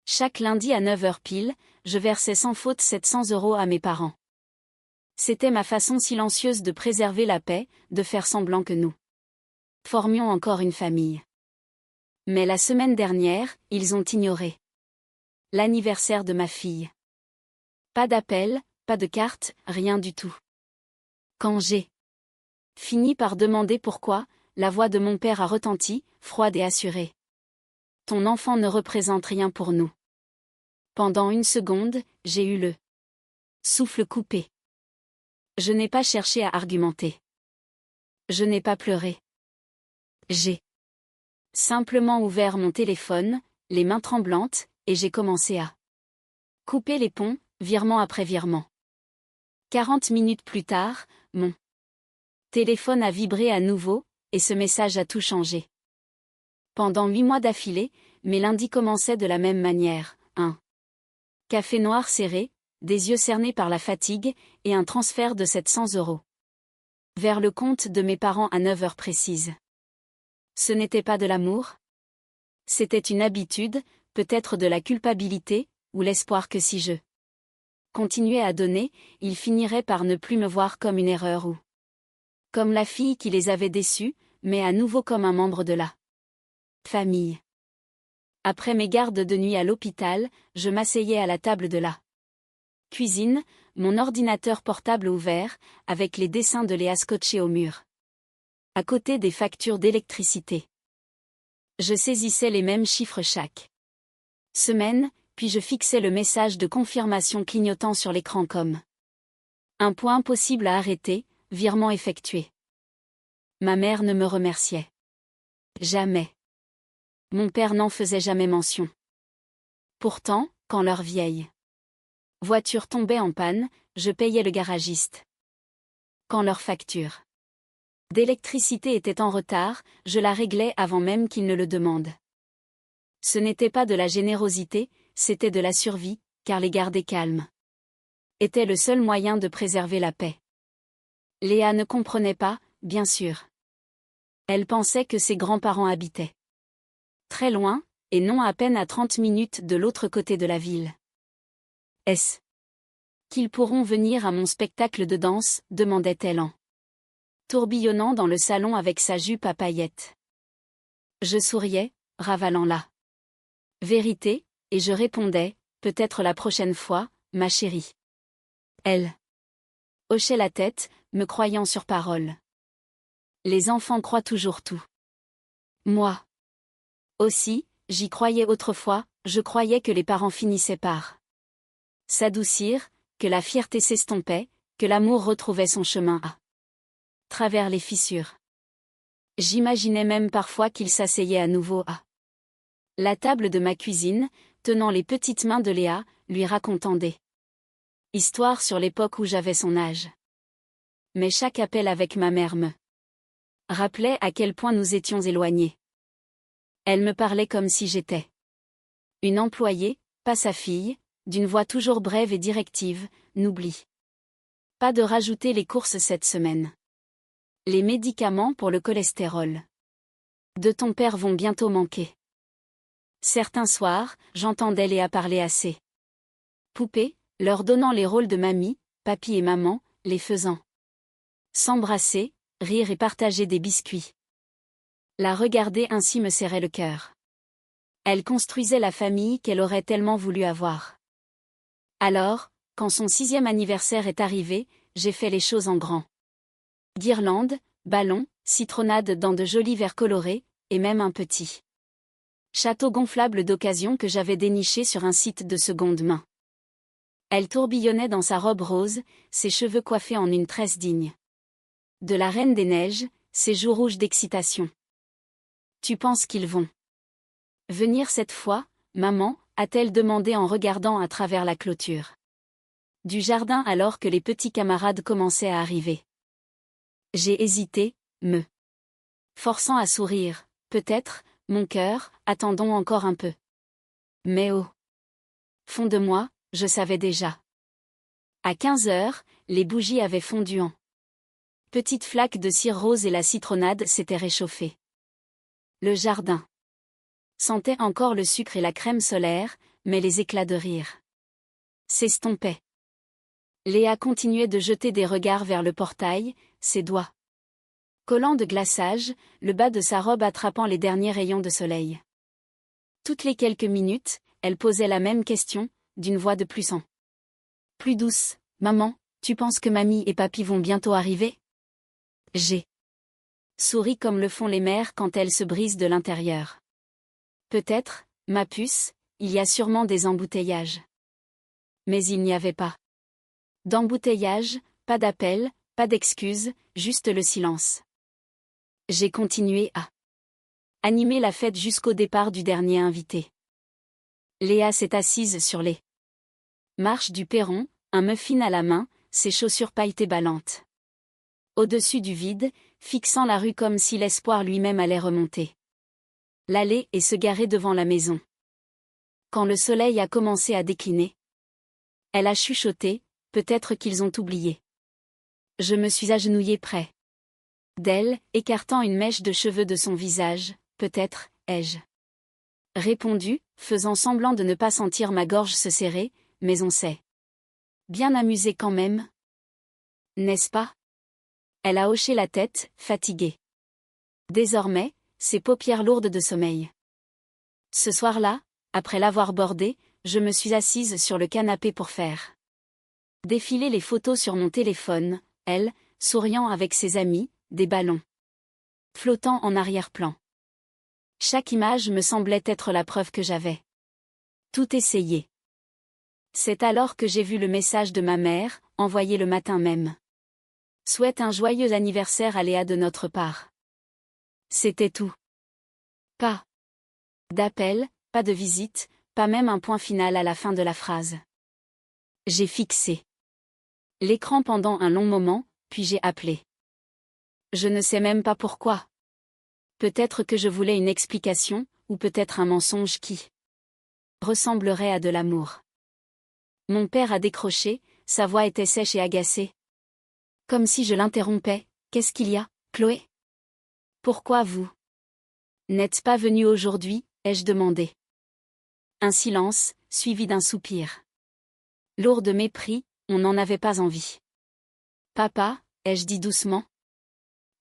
Chaque lundi à 9 heures pile, je versais sans faute 700 € à mes parents. C'était ma façon silencieuse de préserver la paix, de faire semblant que nous formions encore une famille. Mais la semaine dernière, ils ont ignoré l'anniversaire de ma fille. Pas d'appel, pas de carte, rien du tout. Quand j'ai fini par demander pourquoi, la voix de mon père a retenti, froide et assurée. Ton enfant ne représente rien pour nous. Pendant une seconde, j'ai eu le souffle coupé. Je n'ai pas cherché à argumenter. Je n'ai pas pleuré. J'ai simplement ouvert mon téléphone, les mains tremblantes, et j'ai commencé à couper les ponts, virement après virement. 40 minutes plus tard, mon téléphone a vibré à nouveau, et ce message a tout changé. Pendant 8 mois d'affilée, mes lundis commençaient de la même manière, un café noir serré, des yeux cernés par la fatigue, et un transfert de 700 € vers le compte de mes parents à 9 heures précises. Ce n'était pas de l'amour? C'était une habitude, peut-être de la culpabilité, ou l'espoir que si je continuais à donner, ils finiraient par ne plus me voir comme une erreur ou comme la fille qui les avait déçus, mais à nouveau comme un membre de la famille. Après mes gardes de nuit à l'hôpital, je m'asseyais à la table de la cuisine, mon ordinateur portable ouvert, avec les dessins de Léa scotchés au mur. À côté des factures d'électricité. Je saisissais les mêmes chiffres chaque semaine, puis je fixais le message de confirmation clignotant sur l'écran comme un point impossible à arrêter, virement effectué. Ma mère ne me remerciait jamais. Mon père n'en faisait jamais mention. Pourtant, quand leur vieille voiture tombait en panne, je payais le garagiste. Quand leur facture d'électricité était en retard, je la réglais avant même qu'ils ne le demandent. Ce n'était pas de la générosité, c'était de la survie, car les garder calmes était le seul moyen de préserver la paix. Léa ne comprenait pas, bien sûr. Elle pensait que ses grands-parents habitaient très loin, et non à peine à 30 minutes de l'autre côté de la ville. Est-ce qu'ils pourront venir à mon spectacle de danse, demandait-elle en tourbillonnant dans le salon avec sa jupe à paillettes. Je souriais, ravalant la vérité, et je répondais, peut-être la prochaine fois, ma chérie. Elle hochait la tête, me croyant sur parole. Les enfants croient toujours tout. Moi aussi, j'y croyais autrefois, je croyais que les parents finissaient par s'adoucir, que la fierté s'estompait, que l'amour retrouvait son chemin à travers les fissures. J'imaginais même parfois qu'il s'asseyait à nouveau à la table de ma cuisine, tenant les petites mains de Léa, lui racontant des histoires sur l'époque où j'avais son âge. Mais chaque appel avec ma mère me rappelait à quel point nous étions éloignés. Elle me parlait comme si j'étais une employée, pas sa fille, d'une voix toujours brève et directive, n'oublie pas de rajouter les courses cette semaine. Les médicaments pour le cholestérol de ton père vont bientôt manquer. Certains soirs, j'entendais Léa parler à ses poupées, leur donnant les rôles de mamie, papy et maman, les faisant s'embrasser, rire et partager des biscuits. La regarder ainsi me serrait le cœur. Elle construisait la famille qu'elle aurait tellement voulu avoir. Alors, quand son 6e anniversaire est arrivé, j'ai fait les choses en grand. Guirlandes, ballons, citronnades dans de jolis verres colorés, et même un petit château gonflable d'occasion que j'avais déniché sur un site de seconde main. Elle tourbillonnait dans sa robe rose, ses cheveux coiffés en une tresse digne de la Reine des Neiges, ses joues rouges d'excitation. Tu penses qu'ils vont venir cette fois, maman, a-t-elle demandé en regardant à travers la clôture du jardin alors que les petits camarades commençaient à arriver. J'ai hésité, me forçant à sourire, peut-être, mon cœur, attendons encore un peu. Mais au fond de moi, je savais déjà. À 15 heures, les bougies avaient fondu en petites flaques de cire rose et la citronnade s'était réchauffée. Le jardin sentait encore le sucre et la crème solaire, mais les éclats de rire s'estompaient. Léa continuait de jeter des regards vers le portail, ses doigts collants de glaçage, le bas de sa robe attrapant les derniers rayons de soleil. Toutes les quelques minutes, elle posait la même question, d'une voix de plus en plus douce. « Maman, tu penses que mamie et papy vont bientôt arriver ?» J'ai souri comme le font les mères quand elles se brisent de l'intérieur. « Peut-être, ma puce, il y a sûrement des embouteillages. » Mais il n'y avait pas d'embouteillage, pas d'appel, pas d'excuses, juste le silence. J'ai continué à animer la fête jusqu'au départ du dernier invité. Léa s'est assise sur les marches du perron, un muffin à la main, ses chaussures pailletées ballantes au-dessus du vide, fixant la rue comme si l'espoir lui-même allait remonter l'allée et se garer devant la maison. Quand le soleil a commencé à décliner, elle a chuchoté, peut-être qu'ils ont oublié. Je me suis agenouillée près d'elle, écartant une mèche de cheveux de son visage, peut-être, ai-je répondu, faisant semblant de ne pas sentir ma gorge se serrer, mais on s'est bien amusé quand même. N'est-ce pas? Elle a hoché la tête, fatiguée. Désormais, ses paupières lourdes de sommeil. Ce soir-là, après l'avoir bordée, je me suis assise sur le canapé pour faire défiler les photos sur mon téléphone, elle, souriant avec ses amis, des ballons flottant en arrière-plan. Chaque image me semblait être la preuve que j'avais tout essayé. C'est alors que j'ai vu le message de ma mère, envoyé le matin même. Souhaite un joyeux anniversaire à Léa de notre part. C'était tout. Pas d'appel, pas de visite, pas même un point final à la fin de la phrase. J'ai fixé l'écran pendant un long moment, puis j'ai appelé. Je ne sais même pas pourquoi. Peut-être que je voulais une explication, ou peut-être un mensonge qui ressemblerait à de l'amour. Mon père a décroché, sa voix était sèche et agacée. Comme si je l'interrompais. « Qu'est-ce qu'il y a, Chloé ? Pourquoi vous n'êtes pas venue aujourd'hui ?» ai-je demandé. Un silence, suivi d'un soupir. Lourd de mépris, on n'en avait pas envie. « Papa ?» ai-je dit doucement.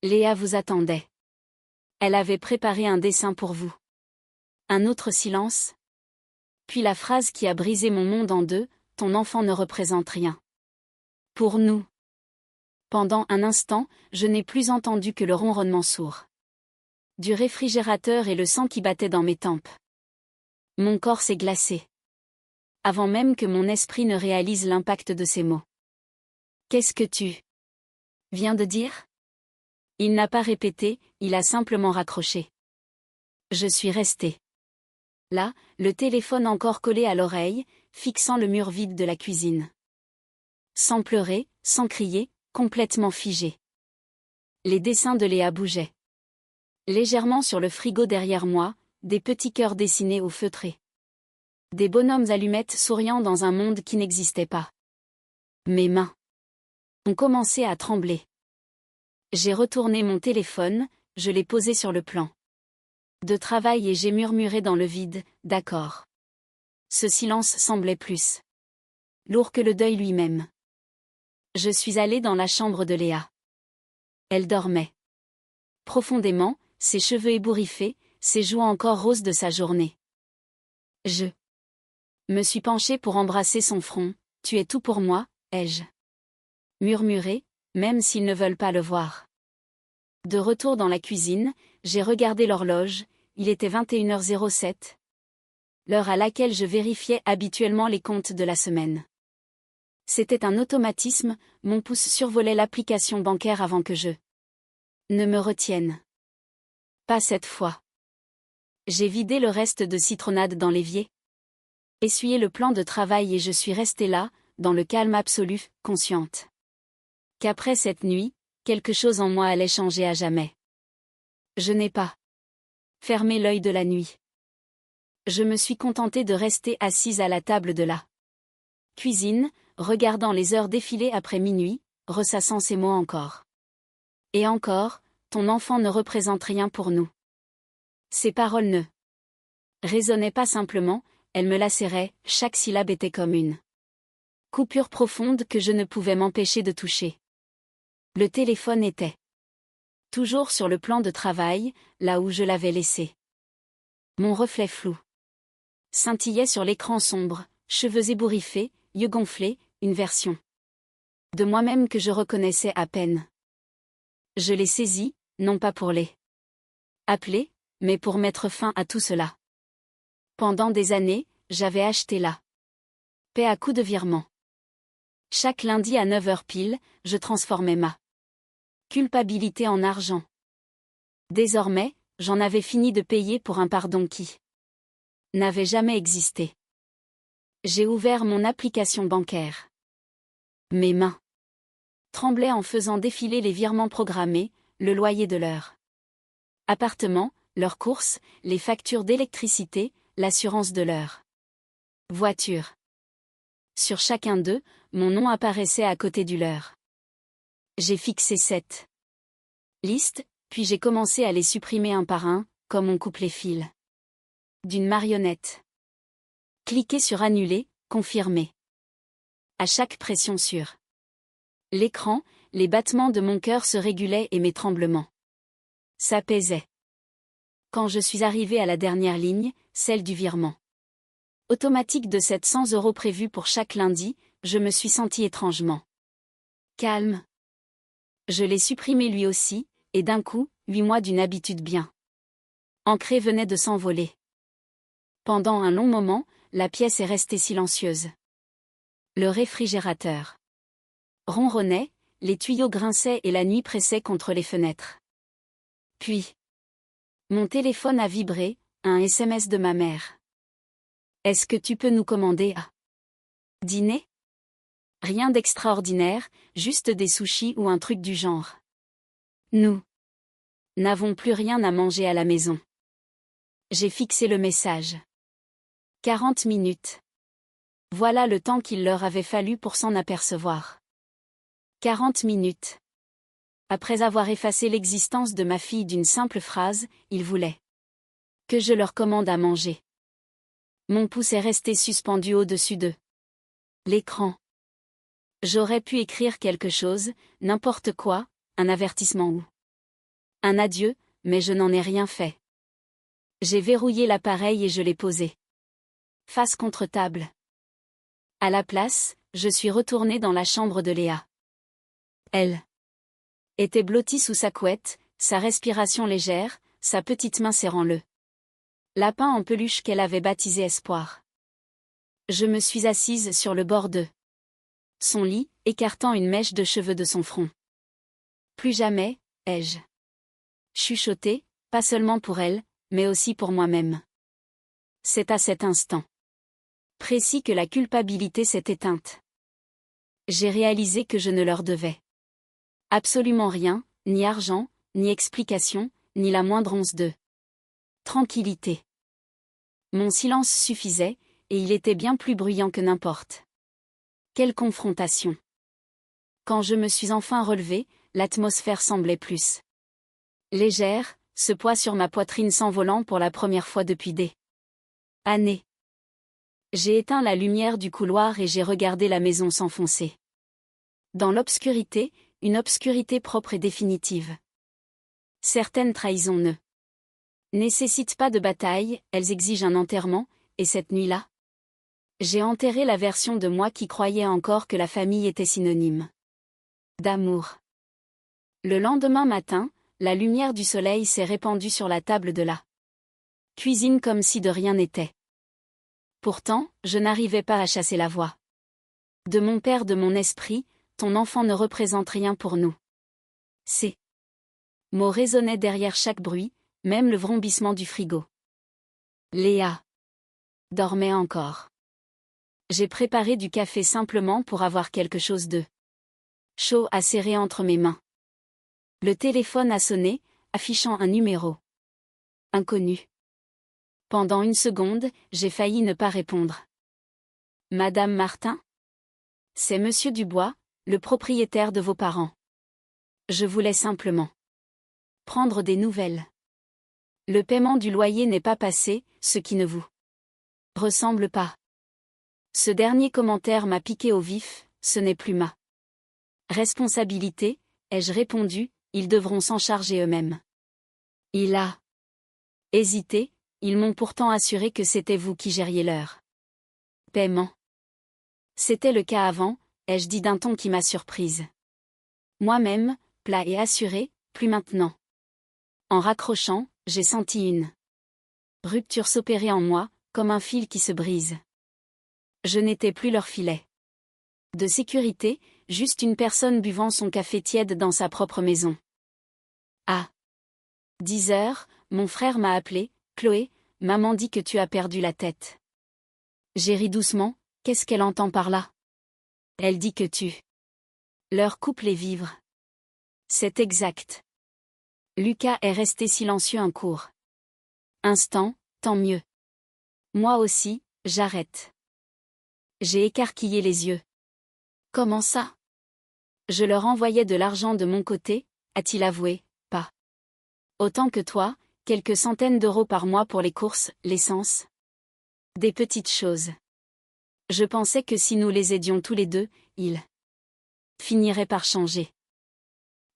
Léa vous attendait. Elle avait préparé un dessin pour vous. Un autre silence. Puis la phrase qui a brisé mon monde en deux, « Ton enfant ne représente rien. Pour nous. » Pendant un instant, je n'ai plus entendu que le ronronnement sourd du réfrigérateur et le sang qui battait dans mes tempes. Mon corps s'est glacé. Avant même que mon esprit ne réalise l'impact de ces mots. « Qu'est-ce que tu viens de dire ?» Il n'a pas répété, il a simplement raccroché. Je suis restée là, le téléphone encore collé à l'oreille, fixant le mur vide de la cuisine. Sans pleurer, sans crier, complètement figé. Les dessins de Léa bougeaient légèrement sur le frigo derrière moi, des petits cœurs dessinés au feutré. Des bonhommes allumettes souriant dans un monde qui n'existait pas. Mes mains ont commencé à trembler. J'ai retourné mon téléphone, je l'ai posé sur le plan de travail et j'ai murmuré dans le vide, « D'accord. » Ce silence semblait plus lourd que le deuil lui-même. Je suis allée dans la chambre de Léa. Elle dormait profondément, ses cheveux ébouriffés, ses joues encore roses de sa journée. Je me suis penchée pour embrasser son front. « Tu es tout pour moi, » ai-je murmuré, même s'ils ne veulent pas le voir. De retour dans la cuisine, j'ai regardé l'horloge, il était 21h07. L'heure à laquelle je vérifiais habituellement les comptes de la semaine. C'était un automatisme, mon pouce survolait l'application bancaire avant que je ne me retienne. Pas cette fois. J'ai vidé le reste de citronnade dans l'évier. Essuyé le plan de travail et je suis restée là, dans le calme absolu, consciente qu'après cette nuit, quelque chose en moi allait changer à jamais. Je n'ai pas fermé l'œil de la nuit. Je me suis contentée de rester assise à la table de la cuisine, regardant les heures défiler après minuit, ressassant ces mots encore. Et encore, ton enfant ne représente rien pour nous. Ces paroles ne résonnaient pas simplement, elle me lacérait, chaque syllabe était comme une coupure profonde que je ne pouvais m'empêcher de toucher. Le téléphone était toujours sur le plan de travail, là où je l'avais laissé. Mon reflet flou scintillait sur l'écran sombre, cheveux ébouriffés, yeux gonflés, une version de moi-même que je reconnaissais à peine. Je l'ai saisi, non pas pour les appeler, mais pour mettre fin à tout cela. Pendant des années, j'avais acheté la paix à coups de virement. Chaque lundi à 9 heures pile, je transformais ma culpabilité en argent. Désormais, j'en avais fini de payer pour un pardon qui n'avait jamais existé. J'ai ouvert mon application bancaire. Mes mains tremblaient en faisant défiler les virements programmés, le loyer de leur appartement, leurs courses, les factures d'électricité, l'assurance de leur voiture. Sur chacun d'eux, mon nom apparaissait à côté du leur. J'ai fixé cette liste, puis j'ai commencé à les supprimer un par un, comme on coupe les fils d'une marionnette. Cliquez sur Annuler, confirmer. À chaque pression sur l'écran, les battements de mon cœur se régulaient et mes tremblements s'apaisaient. Quand je suis arrivé à la dernière ligne, celle du virement automatique de 700 € prévu pour chaque lundi, je me suis senti étrangement calme. Je l'ai supprimé lui aussi, et d'un coup, 8 mois d'une habitude bien ancrée venaient de s'envoler. Pendant un long moment, la pièce est restée silencieuse. Le réfrigérateur ronronnait, les tuyaux grinçaient et la nuit pressait contre les fenêtres. Puis, mon téléphone a vibré, un SMS de ma mère. Est-ce que tu peux nous commander à dîner? Rien d'extraordinaire, juste des sushis ou un truc du genre. Nous n'avons plus rien à manger à la maison. J'ai fixé le message. 40 minutes. Voilà le temps qu'il leur avait fallu pour s'en apercevoir. 40 minutes. Après avoir effacé l'existence de ma fille d'une simple phrase, ils voulaient que je leur commande à manger. Mon pouce est resté suspendu au-dessus de l'écran. J'aurais pu écrire quelque chose, n'importe quoi, un avertissement ou un adieu, mais je n'en ai rien fait. J'ai verrouillé l'appareil et je l'ai posé face contre table. À la place, je suis retourné dans la chambre de Léa. Elle était blottie sous sa couette, sa respiration légère, sa petite main serrant le lapin en peluche qu'elle avait baptisé Espoir. Je me suis assise sur le bord de son lit, écartant une mèche de cheveux de son front. Plus jamais, ai-je chuchoté, pas seulement pour elle, mais aussi pour moi-même. C'est à cet instant précis que la culpabilité s'est éteinte. J'ai réalisé que je ne leur devais absolument rien, ni argent, ni explication, ni la moindre once de tranquillité. Mon silence suffisait, et il était bien plus bruyant que n'importe quelle confrontation. Quand je me suis enfin relevée, l'atmosphère semblait plus légère, ce poids sur ma poitrine s'envolant pour la première fois depuis des années. J'ai éteint la lumière du couloir et j'ai regardé la maison s'enfoncer dans l'obscurité, une obscurité propre et définitive. Certaines trahisons ne nécessitent pas de bataille, elles exigent un enterrement, et cette nuit-là, j'ai enterré la version de moi qui croyait encore que la famille était synonyme d'amour. Le lendemain matin, la lumière du soleil s'est répandue sur la table de la cuisine comme si de rien n'était. Pourtant, je n'arrivais pas à chasser la voix de mon père de mon esprit, ton enfant ne représente rien pour nous. Ces mots résonnaient derrière chaque bruit, même le vrombissement du frigo. Léa dormait encore. J'ai préparé du café simplement pour avoir quelque chose de chaud à serrer entre mes mains. Le téléphone a sonné, affichant un numéro inconnu. Pendant une seconde, j'ai failli ne pas répondre. Madame Martin? C'est Monsieur Dubois, le propriétaire de vos parents. Je voulais simplement prendre des nouvelles. Le paiement du loyer n'est pas passé, ce qui ne vous Ressemble pas. Ce dernier commentaire m'a piqué au vif, ce n'est plus ma responsabilité, ai-je répondu, ils devront s'en charger eux-mêmes. Il a hésité, ils m'ont pourtant assuré que c'était vous qui gériez leur paiement. C'était le cas avant, ai-je dit d'un ton qui m'a surprise. Moi-même, plat et assuré, plus maintenant. En raccrochant, j'ai senti une rupture s'opérer en moi, comme un fil qui se brise. Je n'étais plus leur filet de sécurité, juste une personne buvant son café tiède dans sa propre maison. À 10 heures, mon frère m'a appelé, Chloé, maman dit que tu as perdu la tête. J'ai ri doucement, qu'est-ce qu'elle entend par là? Elle dit que leur couple est vivre. C'est exact. Lucas est resté silencieux un court instant, tant mieux. Moi aussi, j'arrête. J'ai écarquillé les yeux. Comment ça? Je leur envoyais de l'argent de mon côté, a-t-il avoué, pas autant que toi, quelques centaines d'euros par mois pour les courses, l'essence. Des petites choses. Je pensais que si nous les aidions tous les deux, ils finiraient par changer.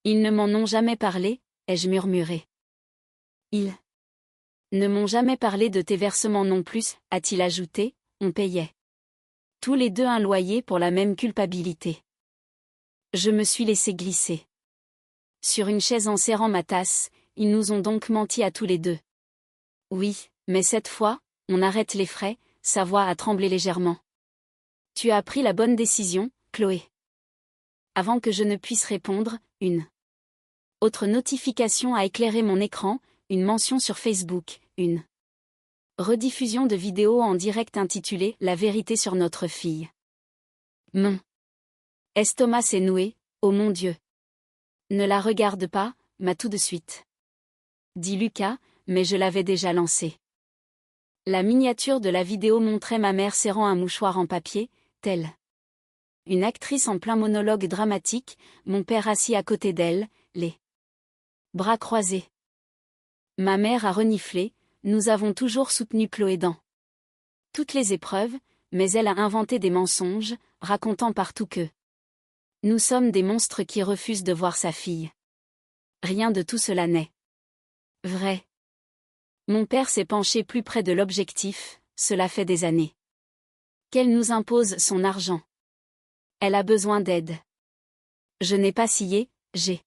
Ils ne m'en ont jamais parlé, ai-je murmuré. Ils ne m'ont jamais parlé de tes versements non plus, a-t-il ajouté, on payait tous les deux un loyer pour la même culpabilité. Je me suis laissé glisser sur une chaise en serrant ma tasse, ils nous ont donc menti à tous les deux. Oui, mais cette fois, on arrête les frais, sa voix a tremblé légèrement. Tu as pris la bonne décision, Chloé. Avant que je ne puisse répondre, une autre notification a éclairé mon écran, une mention sur Facebook, une rediffusion de vidéo en direct intitulée « La vérité sur notre fille ». Mon estomac s'est noué, oh mon Dieu. Ne la regarde pas, m'a tout de suite dit Lucas, mais je l'avais déjà lancé. La miniature de la vidéo montrait ma mère serrant un mouchoir en papier, telle une actrice en plein monologue dramatique, mon père assis à côté d'elle, les bras croisés. Ma mère a reniflé, nous avons toujours soutenu Chloé dans toutes les épreuves, mais elle a inventé des mensonges, racontant partout que nous sommes des monstres qui refusent de voir sa fille. Rien de tout cela n'est vrai. Mon père s'est penché plus près de l'objectif, cela fait des années qu'elle nous impose son argent. Elle a besoin d'aide. Je n'ai pas scié, j'ai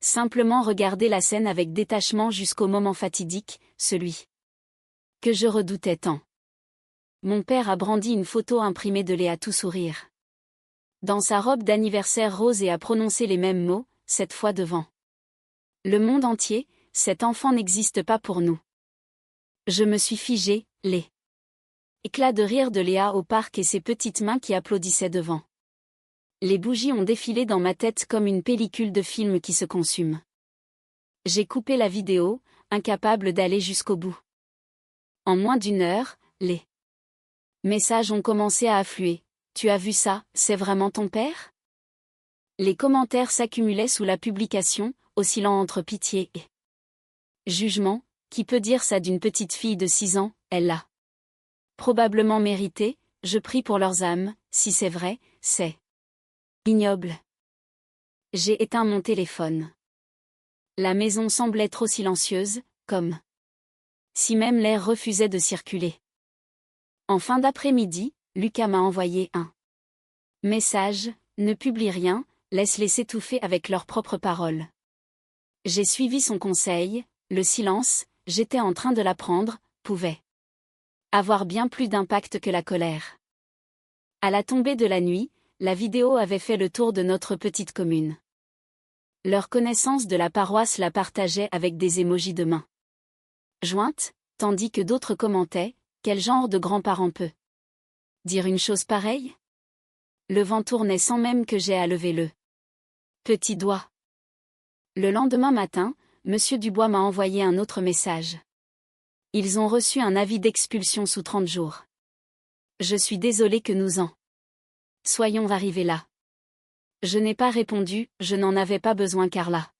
simplement regardé la scène avec détachement jusqu'au moment fatidique, celui que je redoutais tant. Mon père a brandi une photo imprimée de Léa tout sourire dans sa robe d'anniversaire rose et a prononcé les mêmes mots, cette fois devant le monde entier, cet enfant n'existe pas pour nous. Je me suis figée, les éclats de rire de Léa au parc et ses petites mains qui applaudissaient devant. Les bougies ont défilé dans ma tête comme une pellicule de film qui se consume. J'ai coupé la vidéo, incapable d'aller jusqu'au bout. En moins d'une heure, les messages ont commencé à affluer. Tu as vu ça, c'est vraiment ton père? Les commentaires s'accumulaient sous la publication, oscillant entre pitié et jugement. Qui peut dire ça d'une petite fille de 6 ans, elle l'a probablement mérité, je prie pour leurs âmes, si c'est vrai, c'est ignoble. J'ai éteint mon téléphone. La maison semblait trop silencieuse, comme si même l'air refusait de circuler. En fin d'après-midi, Lucas m'a envoyé un message, ne publie rien, laisse-les s'étouffer avec leurs propres paroles. J'ai suivi son conseil, le silence, j'étais en train de l'apprendre, pouvait avoir bien plus d'impact que la colère. À la tombée de la nuit, la vidéo avait fait le tour de notre petite commune. Leur connaissance de la paroisse la partageait avec des émojis de main jointe, tandis que d'autres commentaient, quel genre de grand-parent peut dire une chose pareille? Le vent tournait sans même que j'aie à lever le petit doigt. Le lendemain matin, Monsieur Dubois m'a envoyé un autre message. Ils ont reçu un avis d'expulsion sous 30 jours. Je suis désolé que nous en soyons arrivés là. Je n'ai pas répondu, je n'en avais pas besoin car la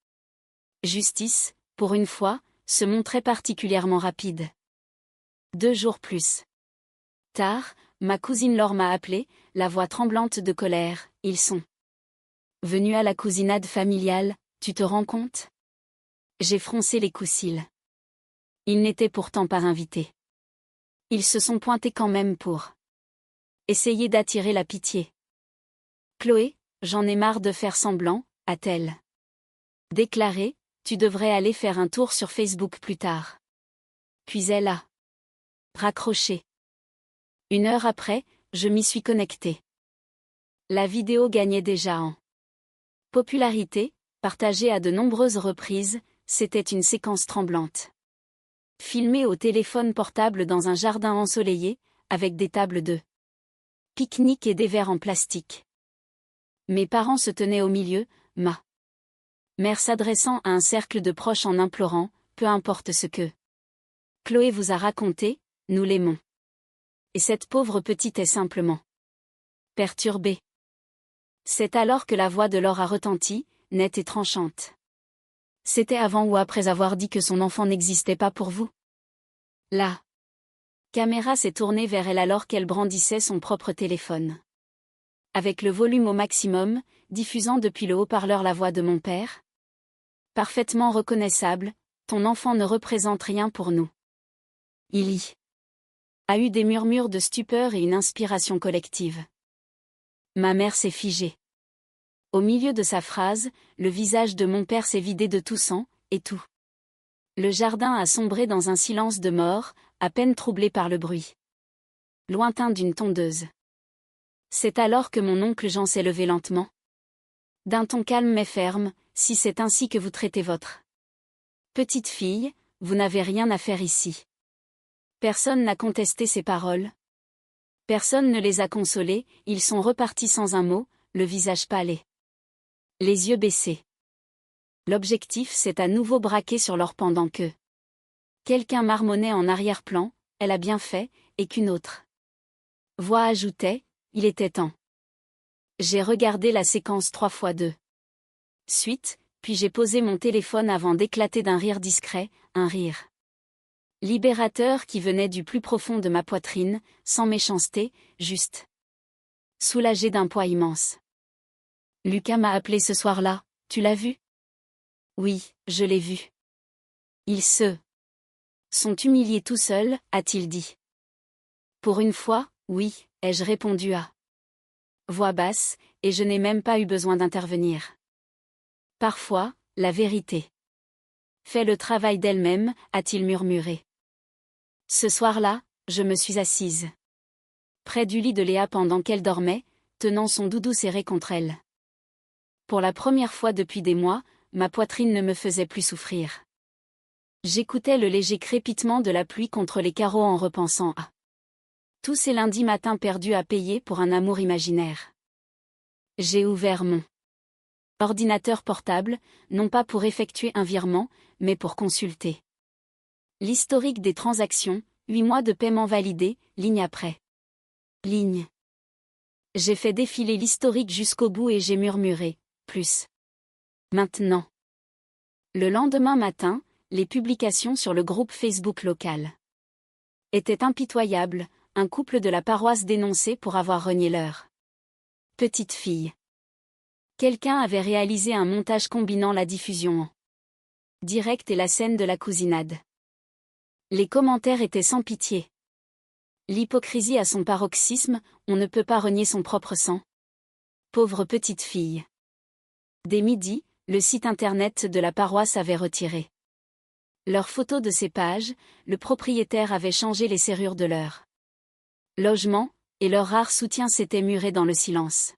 justice, pour une fois, se montrait particulièrement rapide. 2 jours plus Tard, ma cousine Laure m'a appelé, la voix tremblante de colère. Ils sont venus à la cousinade familiale, tu te rends compte? J'ai froncé les courcils. Ils n'étaient pourtant pas invités. Ils se sont pointés quand même pour essayer d'attirer la pitié. Chloé, j'en ai marre de faire semblant, a-t-elle déclaré, tu devrais aller faire un tour sur Facebook plus tard. Puis elle a raccroché. 1 heure après, je m'y suis connectée. La vidéo gagnait déjà en popularité, partagée à de nombreuses reprises, c'était une séquence tremblante. Filmée au téléphone portable dans un jardin ensoleillé, avec des tables de pique-nique et des verres en plastique. Mes parents se tenaient au milieu, ma mère s'adressant à un cercle de proches en implorant, peu importe ce que Chloé vous a raconté, nous l'aimons. Et cette pauvre petite est simplement perturbée. C'est alors que la voix de Laure a retenti, nette et tranchante. C'était avant ou après avoir dit que son enfant n'existait pas pour vous? La caméra s'est tournée vers elle alors qu'elle brandissait son propre téléphone. Avec le volume au maximum, diffusant depuis le haut-parleur la voix de mon père. Parfaitement reconnaissable, ton enfant ne représente rien pour nous. Il y a eu des murmures de stupeur et une inspiration collective. Ma mère s'est figée. Au milieu de sa phrase, le visage de mon père s'est vidé de tout sang, et tout. Le jardin a sombré dans un silence de mort, à peine troublé par le bruit lointain d'une tondeuse. C'est alors que mon oncle Jean s'est levé lentement. D'un ton calme mais ferme, si c'est ainsi que vous traitez votre petite fille, vous n'avez rien à faire ici. Personne n'a contesté ces paroles. Personne ne les a consolés, ils sont repartis sans un mot, le visage pâle et les yeux baissés. L'objectif s'est à nouveau braqué sur leur pendant que quelqu'un marmonnait en arrière-plan, elle a bien fait, et qu'une autre voix ajoutait, il était temps. J'ai regardé la séquence 3 fois 2. Suite, puis j'ai posé mon téléphone avant d'éclater d'un rire discret, un rire libérateur qui venait du plus profond de ma poitrine, sans méchanceté, juste soulagé d'un poids immense. Lucas m'a appelé ce soir-là, tu l'as vu? Oui, je l'ai vu. Ils se sont humiliés tout seuls, a-t-il dit. Pour une fois, oui, ai-je répondu à voix basse, et je n'ai même pas eu besoin d'intervenir. Parfois, la vérité fait le travail d'elle-même, a-t-il murmuré. Ce soir-là, je me suis assise près du lit de Léa pendant qu'elle dormait, tenant son doudou serré contre elle. Pour la première fois depuis des mois, ma poitrine ne me faisait plus souffrir. J'écoutais le léger crépitement de la pluie contre les carreaux en repensant à tous ces lundis matins perdus à payer pour un amour imaginaire. J'ai ouvert mon ordinateur portable, non pas pour effectuer un virement, mais pour consulter l'historique des transactions, 8 mois de paiement validés, ligne après ligne. J'ai fait défiler l'historique jusqu'au bout et j'ai murmuré, plus. Maintenant. Le lendemain matin, les publications sur le groupe Facebook local étaient impitoyables, un couple de la paroisse dénoncé pour avoir renié leur petite fille. Quelqu'un avait réalisé un montage combinant la diffusion en direct et la scène de la cousinade. Les commentaires étaient sans pitié. L'hypocrisie à son paroxysme, on ne peut pas renier son propre sang. Pauvre petite fille. Dès midi, le site internet de la paroisse avait retiré leurs photos de ces pages, le propriétaire avait changé les serrures de leur logement, et leur rare soutien s'était muré dans le silence.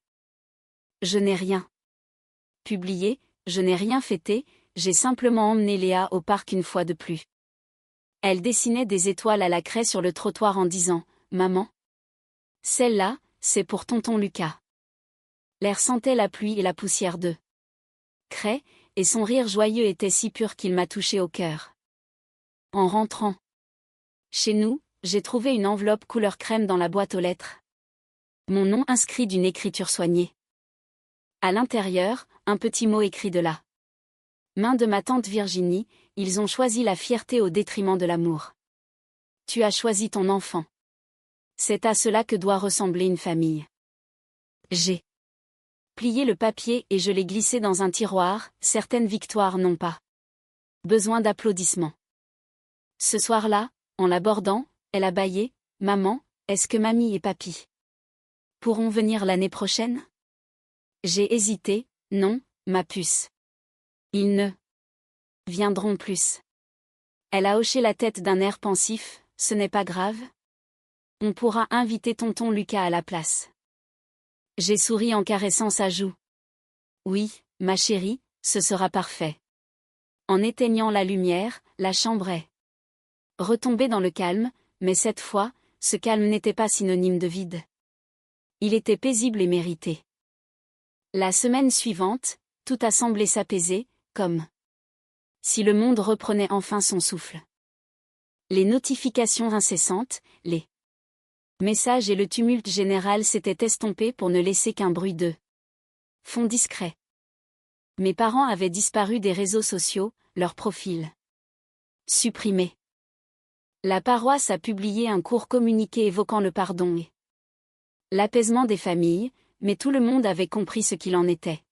Je n'ai rien publié, je n'ai rien fêté, j'ai simplement emmené Léa au parc une fois de plus. Elle dessinait des étoiles à la craie sur le trottoir en disant « Maman, celle-là, c'est pour tonton Lucas. » L'air sentait la pluie et la poussière de craie, et son rire joyeux était si pur qu'il m'a touché au cœur. En rentrant chez nous, j'ai trouvé une enveloppe couleur crème dans la boîte aux lettres. Mon nom inscrit d'une écriture soignée. À l'intérieur, un petit mot écrit de la main de ma tante Virginie, ils ont choisi la fierté au détriment de l'amour. Tu as choisi ton enfant. C'est à cela que doit ressembler une famille. J'ai plié le papier et je l'ai glissé dans un tiroir, certaines victoires n'ont pas besoin d'applaudissements. Ce soir-là, en l'abordant, elle a bâillé, « Maman, est-ce que mamie et papy pourront venir l'année prochaine ?» J'ai hésité, « Non, ma puce. Ils ne viendront plus. » Elle a hoché la tête d'un air pensif, « Ce n'est pas grave. On pourra inviter tonton Lucas à la place. » J'ai souri en caressant sa joue. « Oui, ma chérie, ce sera parfait. » En éteignant la lumière, la chambre est retombée dans le calme, mais cette fois, ce calme n'était pas synonyme de vide. Il était paisible et mérité. La semaine suivante, tout a semblé s'apaiser, comme si le monde reprenait enfin son souffle. Les notifications incessantes, les messages et le tumulte général s'étaient estompés pour ne laisser qu'un bruit de fond discret. Mes parents avaient disparu des réseaux sociaux, leurs profils supprimés. La paroisse a publié un court communiqué évoquant le pardon et l'apaisement des familles, mais tout le monde avait compris ce qu'il en était.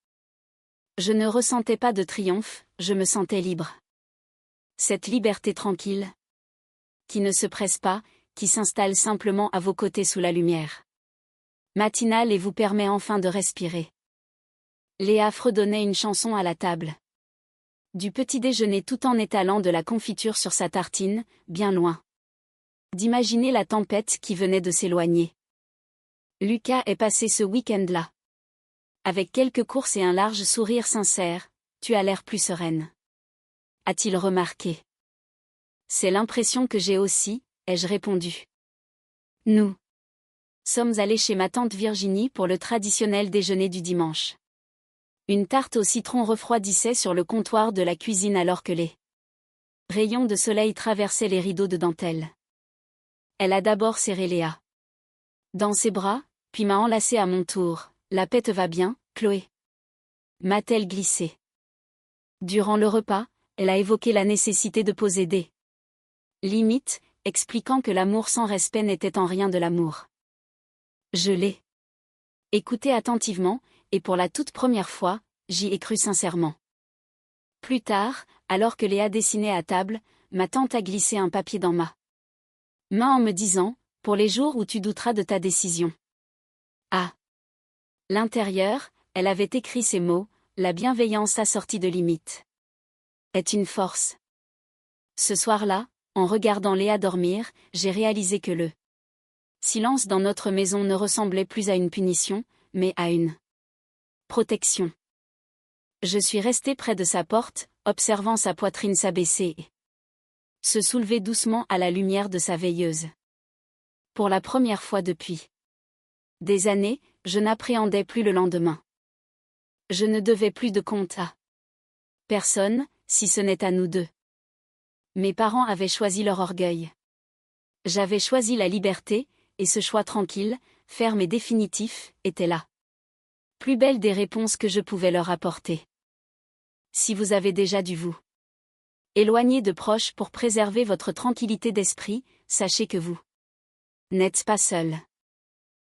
Je ne ressentais pas de triomphe, je me sentais libre. Cette liberté tranquille, qui ne se presse pas, qui s'installe simplement à vos côtés sous la lumière matinale et vous permet enfin de respirer. Léa fredonnait une chanson à la table du petit déjeuner tout en étalant de la confiture sur sa tartine, bien loin d'imaginer la tempête qui venait de s'éloigner. Lucas est passé ce week-end-là. Avec quelques courses et un large sourire sincère, tu as l'air plus sereine. A-t-il remarqué? C'est l'impression que j'ai aussi, ai-je répondu. Nous sommes allés chez ma tante Virginie pour le traditionnel déjeuner du dimanche. Une tarte au citron refroidissait sur le comptoir de la cuisine alors que les rayons de soleil traversaient les rideaux de dentelle. Elle a d'abord serré Léa dans ses bras, puis m'a enlacée à mon tour. « La paix te va bien, Chloé ?» m'a-t-elle glissé. Durant le repas, elle a évoqué la nécessité de poser des limites, expliquant que l'amour sans respect n'était en rien de l'amour. Je l'ai écoutée attentivement, et pour la toute première fois, j'y ai cru sincèrement. Plus tard, alors que Léa dessinait à table, ma tante a glissé un papier dans ma main en me disant, « Pour les jours où tu douteras de ta décision. » À l'intérieur, elle avait écrit ces mots, « La bienveillance assortie de limites est une force. » Ce soir-là, en regardant Léa dormir, j'ai réalisé que le silence dans notre maison ne ressemblait plus à une punition, mais à une protection. Je suis restée près de sa porte, observant sa poitrine s'abaisser et se soulever doucement à la lumière de sa veilleuse. Pour la première fois depuis des années, je n'appréhendais plus le lendemain. Je ne devais plus de compte à personne, si ce n'est à nous deux. Mes parents avaient choisi leur orgueil. J'avais choisi la liberté, et ce choix tranquille, ferme et définitif, était là. Plus belle des réponses que je pouvais leur apporter. Si vous avez déjà dû vous éloigner de proches pour préserver votre tranquillité d'esprit, sachez que vous n'êtes pas seul.